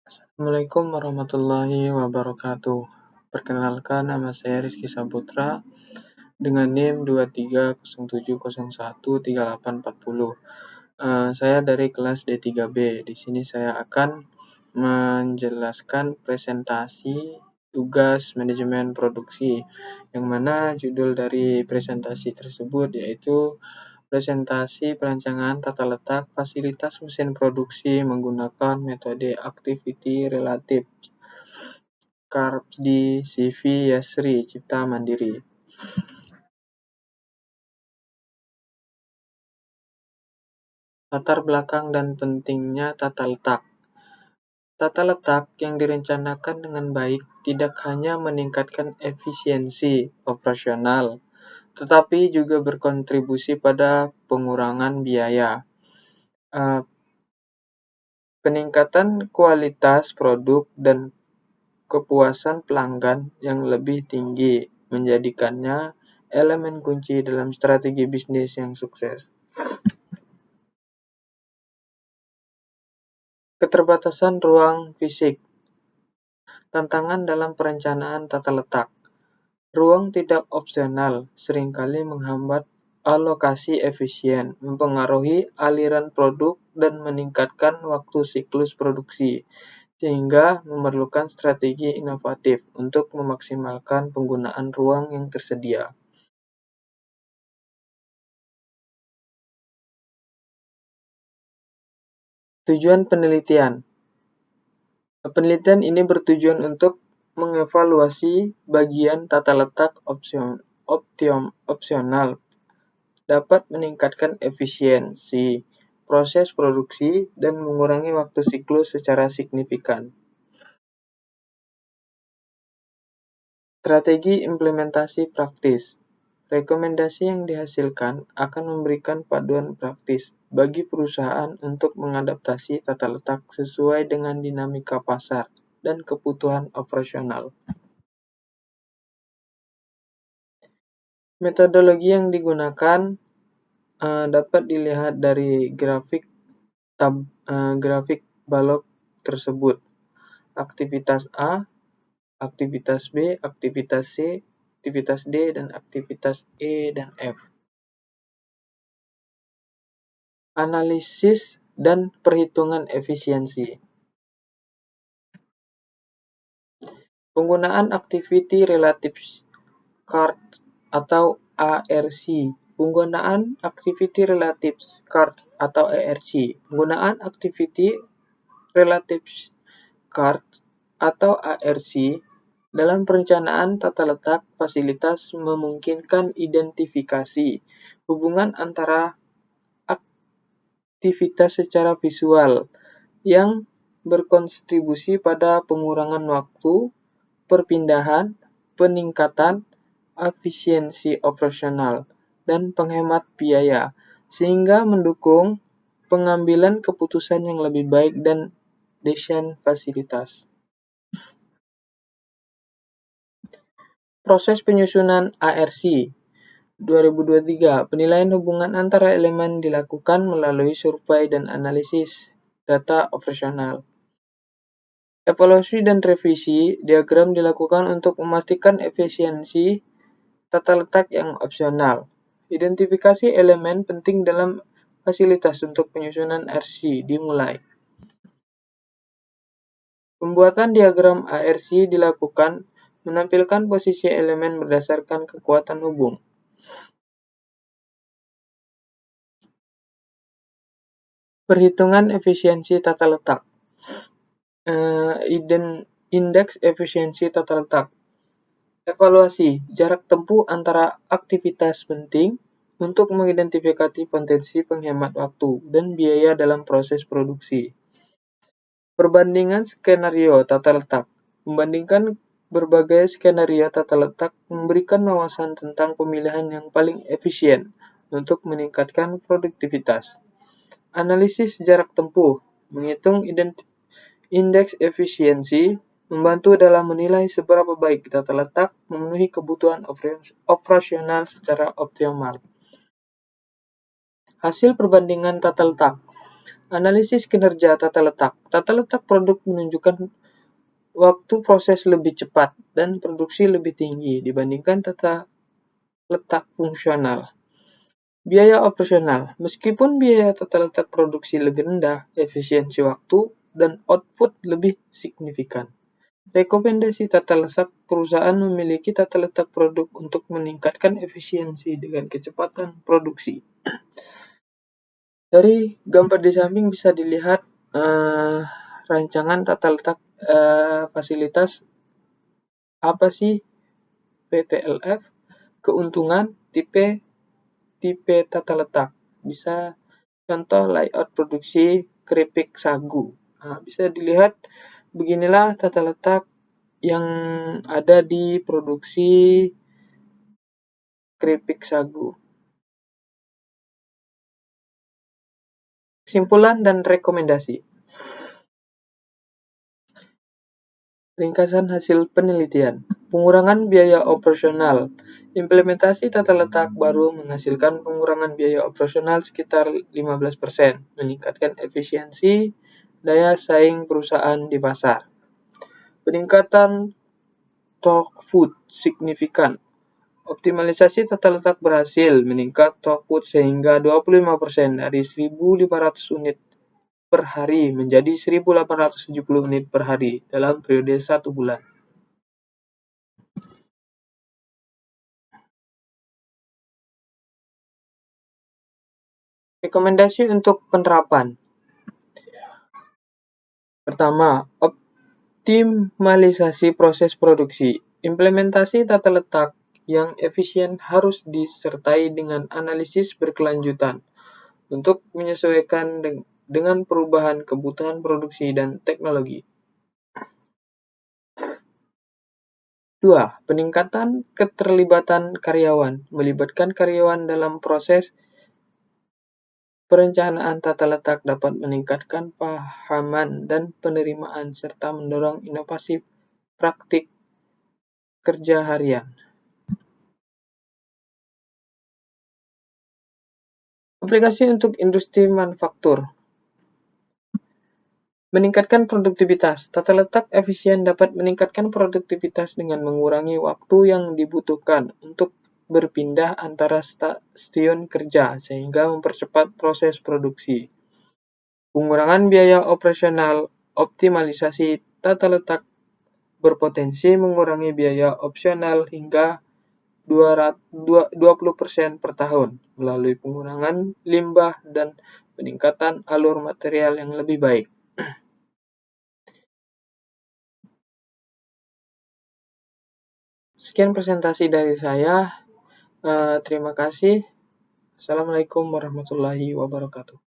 Assalamualaikum warahmatullahi wabarakatuh. Perkenalkan, nama saya Rizky Saputra dengan NIM 2307013840. Saya dari kelas D3B. Di sini saya akan menjelaskan presentasi tugas manajemen produksi, yang mana judul dari presentasi tersebut yaitu presentasi perancangan tata letak fasilitas mesin produksi menggunakan metode activity relative di CV Yasri Cipta Mandiri. Latar belakang dan pentingnya tata letak. Tata letak yang direncanakan dengan baik tidak hanya meningkatkan efisiensi operasional, tetapi juga berkontribusi pada pengurangan biaya, peningkatan kualitas produk, dan kepuasan pelanggan yang lebih tinggi, menjadikannya elemen kunci dalam strategi bisnis yang sukses. Keterbatasan ruang fisik. Tantangan dalam perencanaan tata letak. Ruang tidak opsional seringkali menghambat alokasi efisien, mempengaruhi aliran produk, dan meningkatkan waktu siklus produksi, sehingga memerlukan strategi inovatif untuk memaksimalkan penggunaan ruang yang tersedia. Tujuan penelitian. Penelitian ini bertujuan untuk mengevaluasi bagian tata letak opsional dapat meningkatkan efisiensi proses produksi dan mengurangi waktu siklus secara signifikan. Strategi implementasi praktis. Rekomendasi yang dihasilkan akan memberikan paduan praktis bagi perusahaan untuk mengadaptasi tata letak sesuai dengan dinamika pasar dan kebutuhan operasional. Metodologi yang digunakan dapat dilihat dari grafik balok tersebut. Aktivitas A, aktivitas B, aktivitas C, aktivitas D, dan aktivitas E dan F. Analisis dan perhitungan efisiensi. Penggunaan Activity Relative Chart atau ARC. Penggunaan Activity Relative Chart atau ARC. Penggunaan Activity Relative Chart atau ARC dalam perencanaan tata letak fasilitas memungkinkan identifikasi hubungan antara aktivitas secara visual yang berkontribusi pada pengurangan waktu, perpindahan, peningkatan efisiensi operasional, dan penghemat biaya, sehingga mendukung pengambilan keputusan yang lebih baik dan desain fasilitas. Proses penyusunan ARC 2023, penilaian hubungan antara elemen dilakukan melalui survei dan analisis data operasional. Evaluasi dan revisi diagram dilakukan untuk memastikan efisiensi tata letak yang opsional. Identifikasi elemen penting dalam fasilitas untuk penyusunan ARC dimulai. Pembuatan diagram ARC dilakukan menampilkan posisi elemen berdasarkan kekuatan hubung. Perhitungan efisiensi tata letak. Indeks efisiensi tata letak. Evaluasi jarak tempuh antara aktivitas penting untuk mengidentifikasi potensi penghemat waktu dan biaya dalam proses produksi. Perbandingan skenario tata letak. Membandingkan berbagai skenario tata letak memberikan wawasan tentang pemilihan yang paling efisien untuk meningkatkan produktivitas. Analisis jarak tempuh. Menghitung indeks efisiensi membantu dalam menilai seberapa baik tata letak memenuhi kebutuhan operasional secara optimal. Hasil perbandingan tata letak. Analisis kinerja tata letak. Tata letak produk menunjukkan waktu proses lebih cepat dan produksi lebih tinggi dibandingkan tata letak fungsional. Biaya operasional. Meskipun biaya tata letak produksi lebih rendah, efisiensi waktu dan output lebih signifikan. Rekomendasi tata letak. Perusahaan memiliki tata letak produk untuk meningkatkan efisiensi dengan kecepatan produksi. Dari gambar di samping bisa dilihat rancangan tata letak fasilitas apa sih PTLF, keuntungan, tipe tata letak. Bisa contoh layout produksi keripik sagu. Nah, bisa dilihat beginilah tata letak yang ada di produksi keripik sagu. Kesimpulan dan rekomendasi. Ringkasan hasil penelitian. Pengurangan biaya operasional. Implementasi tata letak baru menghasilkan pengurangan biaya operasional sekitar 15%, meningkatkan efisiensi daya saing perusahaan di pasar. Peningkatan throughput signifikan. Optimalisasi tata letak berhasil meningkat throughput sehingga 25% dari 1.500 unit per hari menjadi 1.870 unit per hari dalam periode 1 bulan. Rekomendasi untuk penerapan. Pertama, optimalisasi proses produksi. Implementasi tata letak yang efisien harus disertai dengan analisis berkelanjutan untuk menyesuaikan dengan perubahan kebutuhan produksi dan teknologi. 2. Peningkatan keterlibatan karyawan. Melibatkan karyawan dalam proses perencanaan tata letak dapat meningkatkan pahaman dan penerimaan serta mendorong inovasi praktik kerja harian. Aplikasi untuk industri manufaktur. Meningkatkan produktivitas. Tata letak efisien dapat meningkatkan produktivitas dengan mengurangi waktu yang dibutuhkan untuk berpindah antara stasiun kerja sehingga mempercepat proses produksi. Pengurangan biaya operasional. Optimalisasi tata letak berpotensi mengurangi biaya opsional hingga 20% per tahun melalui pengurangan limbah dan peningkatan alur material yang lebih baik. Sekian presentasi dari saya. Terima kasih. Assalamualaikum warahmatullahi wabarakatuh.